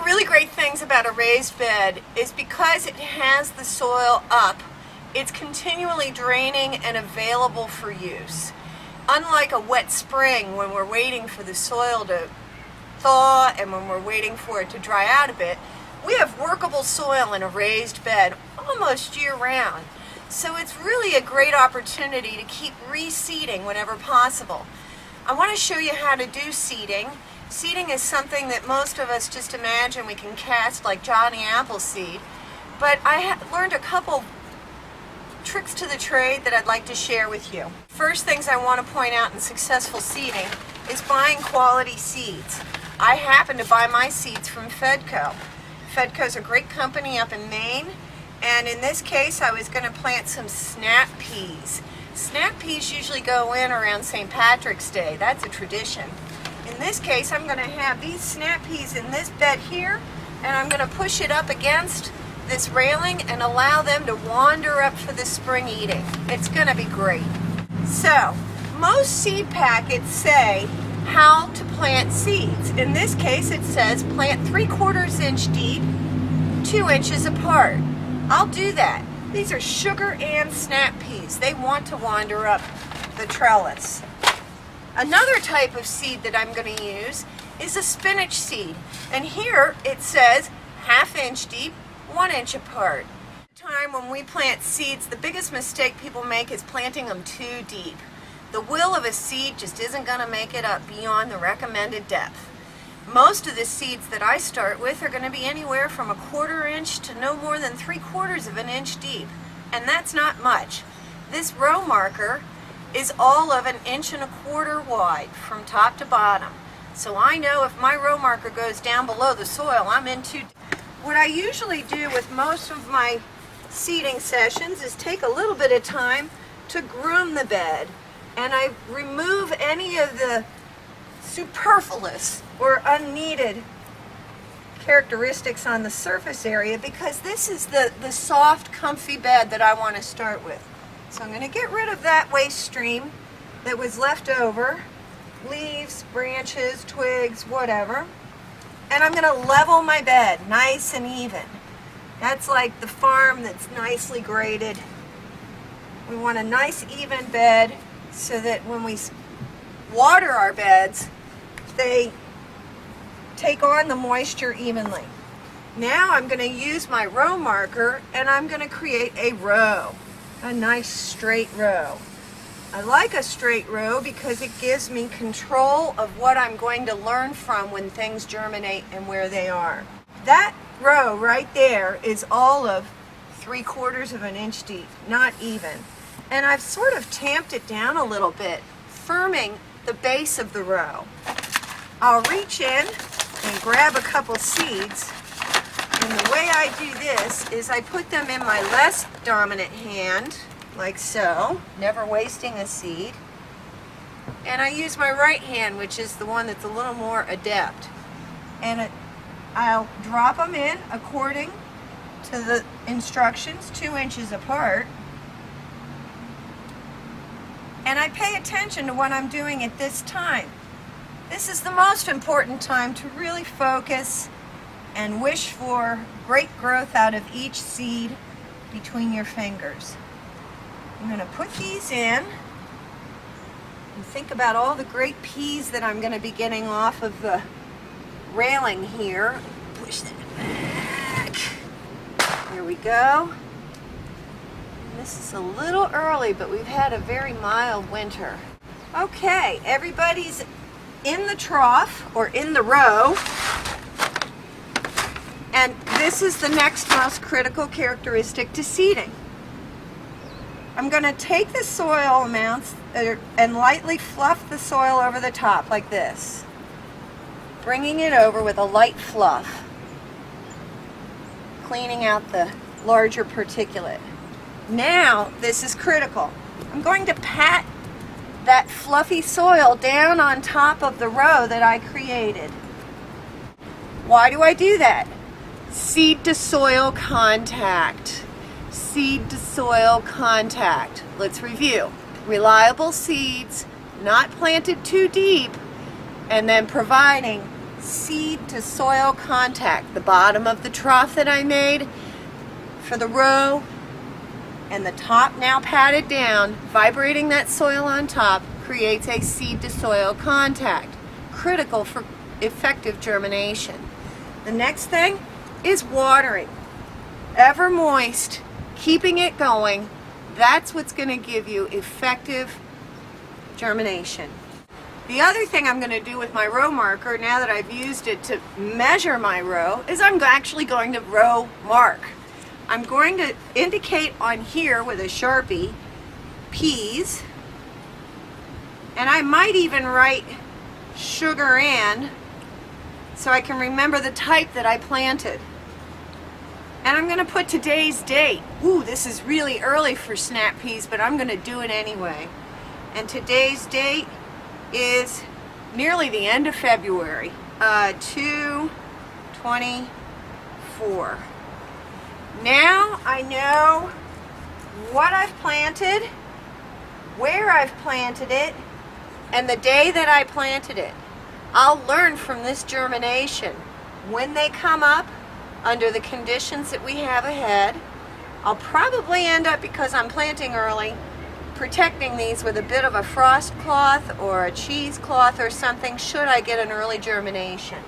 really great things about a raised bed is because it has the soil up, it's continually draining and available for use. Unlike a wet spring when we're waiting for the soil to thaw and when we're waiting for it to dry out a bit, we have workable soil in a raised bed almost year-round. So it's really a great opportunity to keep reseeding whenever possible. I want to show you how to do seeding. Seeding is something that most of us just imagine we can cast like Johnny Appleseed, but I learned a couple tricks to the trade that I'd like to share with you. First things I want to point out in successful seeding is buying quality seeds. I happen to buy my seeds from Fedco. Fedco's a great company up in Maine, and in this case I was going to plant some snap peas. Snap peas usually go in around St. Patrick's Day. That's a tradition. In this case, I'm going to have these snap peas in this bed here, and I'm going to push it up against this railing and allow them to wander up for the spring eating. It's going to be great. So, most seed packets say how to plant seeds. In this case, it says plant 3/4 inch deep, 2 inches apart. I'll do that. These are sugar and snap peas. They want to wander up the trellis. Another type of seed that I'm going to use is a spinach seed. And here it says 1/2 inch deep, 1 inch apart. Time when we plant seeds, the biggest mistake people make is planting them too deep. The will of a seed just isn't going to make it up beyond the recommended depth. Most of the seeds that I start with are going to be anywhere from 1/4 inch to no more than 3/4 inch deep. And that's not much. This row marker is all of 1.25 inches wide from top to bottom. So I know if my row marker goes down below the soil, I'm in too deep. What I usually do with most of my seeding sessions is take a little bit of time to groom the bed, and I remove any of the superfluous or unneeded characteristics on the surface area, because this is the soft, comfy bed that I want to start with. So I'm going to get rid of that waste stream that was left over, leaves, branches, twigs, whatever. And I'm going to level my bed nice and even. That's like the farm that's nicely graded. We want a nice even bed so that when we water our beds, they take on the moisture evenly. Now I'm going to use my row marker and I'm going to create a row. A nice straight row. I like a straight row because it gives me control of what I'm going to learn from when things germinate and where they are. That row right there is all of 3/4 inch deep, not even. And I've sort of tamped it down a little bit, firming the base of the row. I'll reach in and grab a couple seeds. And the way I do this is I put them in my less dominant hand, like so, never wasting a seed. And I use my right hand, which is the one that's a little more adept. And I'll drop them in according to the instructions, 2 inches apart. And I pay attention to what I'm doing at this time. This is the most important time to really focus and wish for great growth out of each seed between your fingers. I'm going to put these in and think about all the great peas that I'm going to be getting off of the railing here. Push that back. Here we go. This is a little early, but we've had a very mild winter. Okay, everybody's in the trough or in the row. And this is the next most critical characteristic to seeding. I'm going to take the soil amounts and lightly fluff the soil over the top like this, bringing it over with a light fluff, cleaning out the larger particulate. Now, this is critical. I'm going to pat that fluffy soil down on top of the row that I created. Why do I do that? Seed to soil contact. Seed to soil contact. Let's review. Reliable seeds, not planted too deep, and then providing seed to soil contact. The bottom of the trough that I made for the row and the top now patted down, vibrating that soil on top creates a seed to soil contact, critical for effective germination. The next thing is watering. Ever moist, keeping it going, that's what's going to give you effective germination. The other thing I'm going to do with my row marker, now that I've used it to measure my row, is I'm actually going to row mark. I'm going to indicate on here with a Sharpie peas, and I might even write Sugar Ann so I can remember the type that I planted. And I'm going to put today's date. Ooh, this is really early for snap peas, but I'm going to do it anyway. And today's date is nearly the end of February, 2/24. Now I know what I've planted, where I've planted it, and the day that I planted it. I'll learn from this germination when they come up under the conditions that we have ahead. I'll probably end up, because I'm planting early, protecting these with a bit of a frost cloth or a cheesecloth or something should I get an early germination.